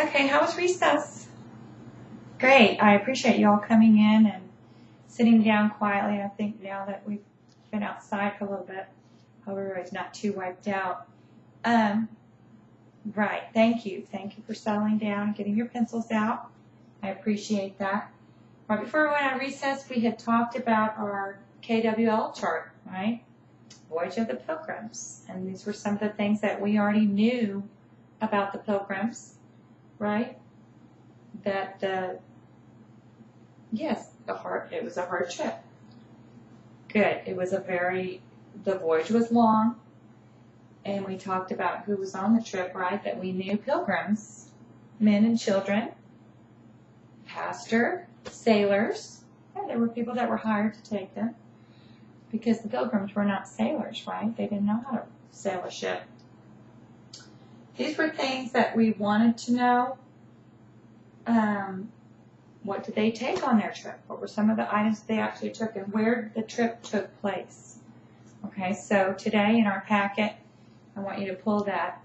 Okay, how was recess? Great. I appreciate you all coming in and sitting down quietly. I think now that we've been outside for a little bit, everybody's not too wiped out. Right. Thank you. Thank you for settling down and getting your pencils out. I appreciate that. Right before we went on recess, we had talked about our KWL chart, right? Voyage of the Pilgrims. And these were some of the things that we already knew about the Pilgrims, right? That it was a hard trip. Good. It was the voyage was long, and we talked about who was on the trip, right? That we knew pilgrims, men and children, pastor, sailors. Yeah, there were people that were hired to take them because the pilgrims were not sailors, right? They didn't know how to sail a ship. These were things that we wanted to know. What did they take on their trip? What were some of the items they actually took and where the trip took place? Okay, so today in our packet, I want you to pull that,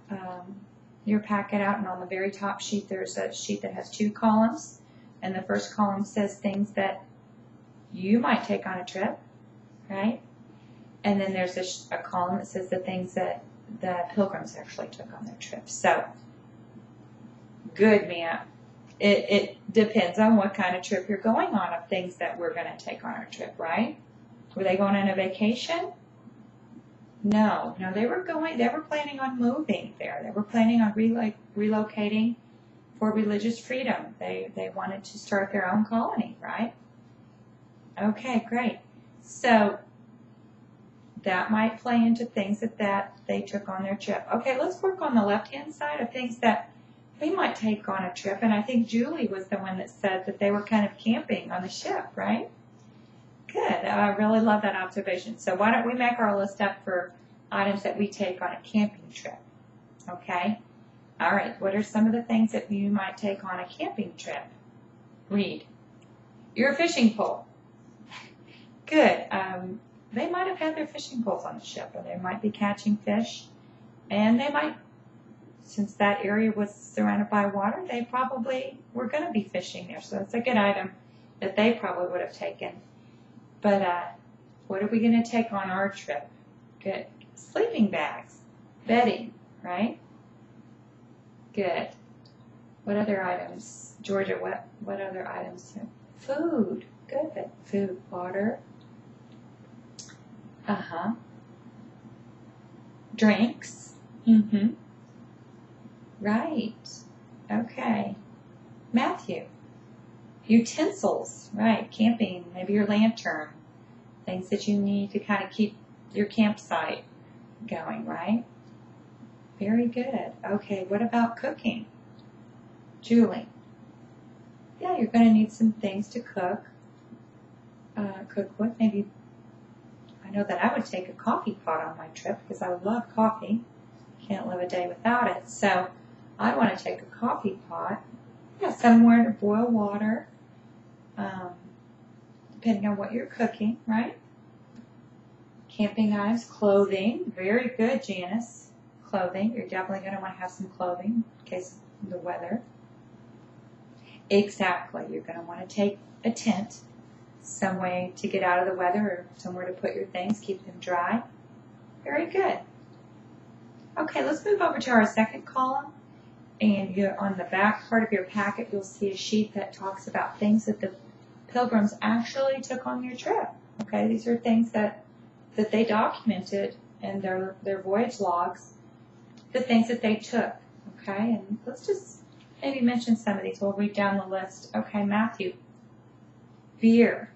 your packet out, and on the very top sheet there's a sheet that has 2 columns, and the first column says things that you might take on a trip, right? And then there's a column that says the things that the pilgrims actually took on their trip. So, good, Mia. It depends on what kind of trip you're going on of things that we're going to take on our trip, right? Were they going on a vacation? No, they were planning on moving there. They were planning on relocating for religious freedom. They wanted to start their own colony, right? Okay, great. So that might play into things that they took on their trip. Okay, let's work on the left-hand side of things that we might take on a trip. And I think Julie was the one that said that they were kind of camping on the ship, right? Good. I really love that observation. So why don't we make our list up for items that we take on a camping trip? Okay. All right. What are some of the things that you might take on a camping trip? Read. Your fishing pole. Good. They might have had their fishing poles on the ship, or they might be catching fish, and they might, since that area was surrounded by water, they probably were going to be fishing there. So it's a good item that they probably would have taken. But what are we going to take on our trip? Good. Sleeping bags, bedding, right? Good. What other items? Georgia, what other items? Food. Good. Food, water. Drinks. Right. Okay. Matthew. Utensils. Right. Camping. Maybe your lantern. Things that you need to kind of keep your campsite going, right? Very good. Okay. What about cooking? Julie. Yeah, you're going to need some things to cook. Cook with. Maybe, I know that I would take a coffee pot on my trip because I love coffee. Can't live a day without it. So I want to take a coffee pot. Yeah, somewhere to boil water. Depending on what you're cooking, right? Camping items, clothing. Very good, Janice. Clothing. You're definitely going to want to have some clothing in case of the weather. Exactly. You're going to want to take a tent, some way to get out of the weather, or somewhere to put your things, keep them dry. Very good. Okay, let's move over to our second column. And on the back part of your packet, you'll see a sheet that talks about things that the pilgrims actually took on their trip. Okay, these are things that they documented in their voyage logs, the things that they took. Okay, and let's just maybe mention some of these. We'll read down the list. Okay, Matthew. Beer.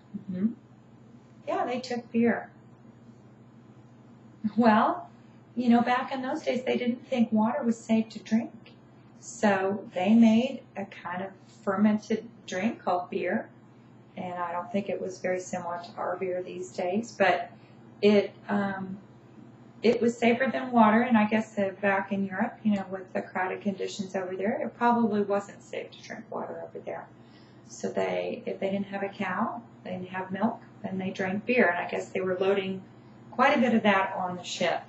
Yeah, they took beer. Well, back in those days, they didn't think water was safe to drink. So they made a kind of fermented drink called beer. And I don't think it was very similar to our beer these days. But it was safer than water. And I guess back in Europe, with the crowded conditions over there, it probably wasn't safe to drink water over there. So if they didn't have a cow, they didn't have milk, then they drank beer. And I guess they were loading quite a bit of that on the ship.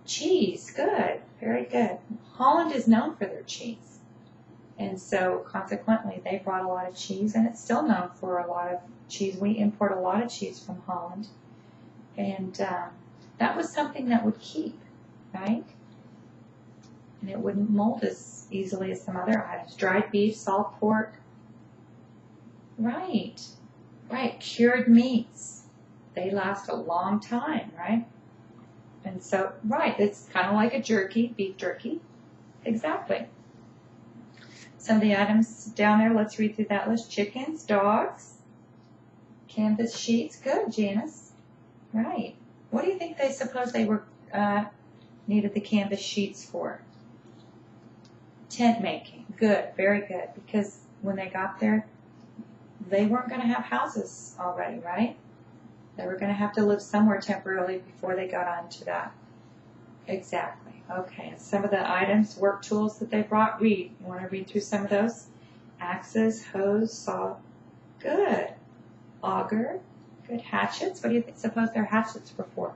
Cheese, good, very good. Holland is known for their cheese. And so consequently, they brought a lot of cheese, and it's still known for a lot of cheese. We import a lot of cheese from Holland. And that was something that would keep, right? And it wouldn't mold as easily as some other items. Dried beef, salt pork. Right. Cured meats. They last a long time, right? And so, it's kind of like a jerky, beef jerky. Exactly. Some of the items down there, let's read through that list. Chickens, dogs, canvas sheets. Good, Janice. Right. What do you think they suppose they were needed the canvas sheets for? Tent making. Good, very good. Because when they got there, they weren't going to have houses already, right? They were going to have to live somewhere temporarily before they got onto that. Exactly. Okay, and some of the items, work tools that they brought, read. You want to read through some of those? Axes, hoes, saw. Good. Auger. Good. Hatchets. What do you suppose their hatchets were for?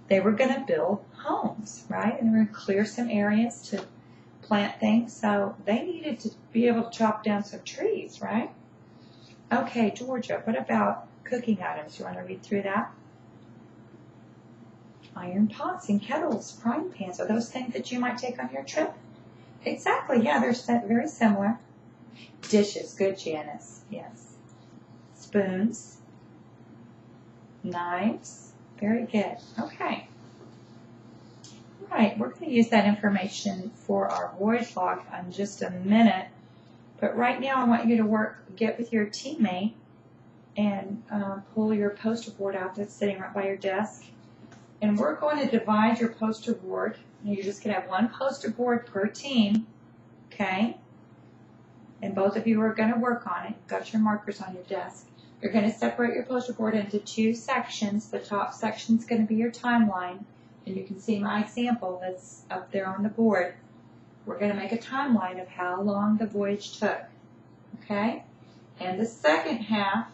They were going to build homes, right? And they were going to clear some areas to plant things. So they needed to be able to chop down some trees, right? Okay, Georgia, what about cooking items? You want to read through that? Iron pots and kettles, frying pans. Are those things that you might take on your trip? Exactly, yeah, they're very similar. Dishes, good, Janice, yes. Spoons, knives, very good. Okay. All right, we're going to use that information for our voyage log in just a minute. But right now, I want you to get with your teammate and pull your poster board out that's sitting right by your desk. And we're going to divide your poster board. You're just going to have one poster board per team, okay? And both of you are going to work on it. You've got your markers on your desk. You're going to separate your poster board into two sections. The top section is going to be your timeline. And you can see my example that's up there on the board. We're going to make a timeline of how long the voyage took, okay? And the second half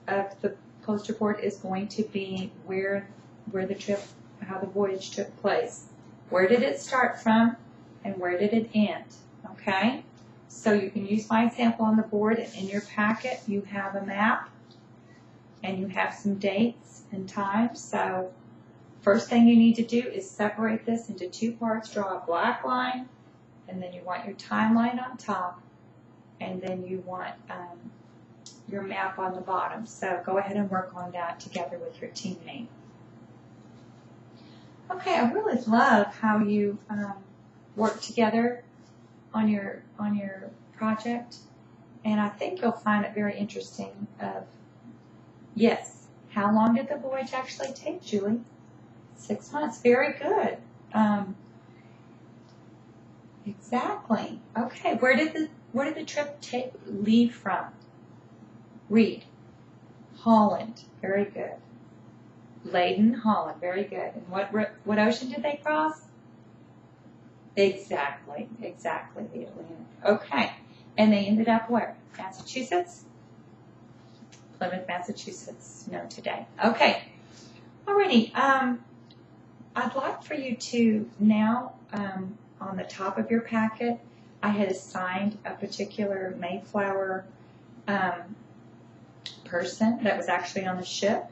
of the poster board is going to be where the trip, how the voyage took place. Where did it start from and where did it end, okay? So you can use my example on the board, and in your packet you have a map and you have some dates and times. So first thing you need to do is separate this into two parts. Draw a black line, and then you want your timeline on top, and then you want your map on the bottom. So go ahead and work on that together with your teammate. Okay, I really love how you work together on your project, and I think you'll find it very interesting. Yes, how long did the voyage actually take, Julie? 6 months. Very good. Exactly. Okay. Where did the trip leave from? Read. Holland. Very good. Leiden, Holland. Very good. And what ocean did they cross? Exactly. The Atlantic. Okay. And they ended up where? Massachusetts? Plymouth, Massachusetts. No, today. Okay. Alrighty. I'd like for you to now, on the top of your packet, I had assigned a particular Mayflower person that was actually on the ship,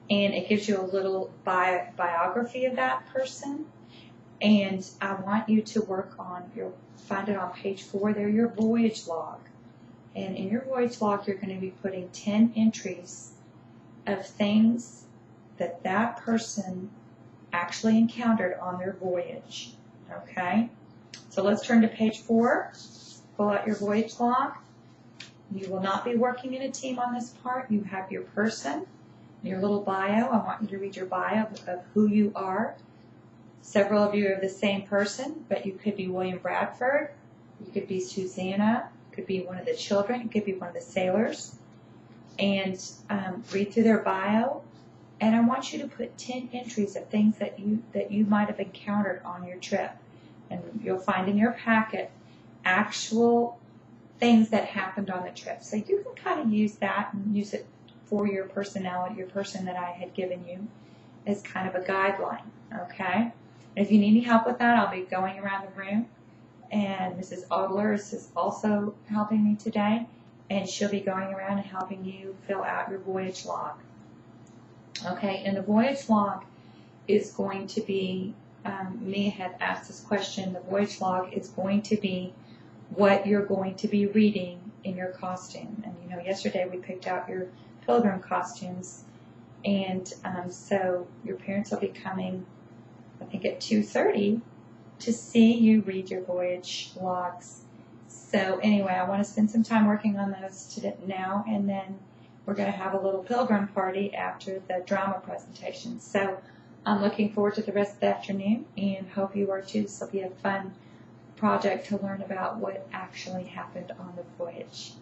and it gives you a little biography of that person. And I want you to work on, you'll find it on page 4 there, your voyage log. And in your voyage log, you're going to be putting 10 entries of things that that person actually encountered on their voyage. Okay? So let's turn to page 4. Pull out your voyage log. You will not be working in a team on this part. You have your person, your little bio. I want you to read your bio of who you are. Several of you are the same person, but you could be William Bradford. You could be Susanna. You could be one of the children. You could be one of the sailors. And read through their bio. And I want you to put 10 entries of things that you might have encountered on your trip. And you'll find in your packet actual things that happened on the trip. So you can kind of use that and use it for your personality, your person that I had given you as kind of a guideline, okay? And if you need any help with that, I'll be going around the room and Mrs. Adler is also helping me today, and she'll be going around and helping you fill out your voyage log. Okay, and the voyage log is going to be, Mia had asked this question, the voyage log is going to be what you're going to be reading in your costume. And you know, yesterday we picked out your pilgrim costumes, and so your parents will be coming, I think at 2:30, to see you read your voyage logs. So anyway, I want to spend some time working on those today now, and then we're going to have a little pilgrim party after the drama presentation. So I'm looking forward to the rest of the afternoon, and hope you are too. This will be a fun project to learn about what actually happened on the voyage.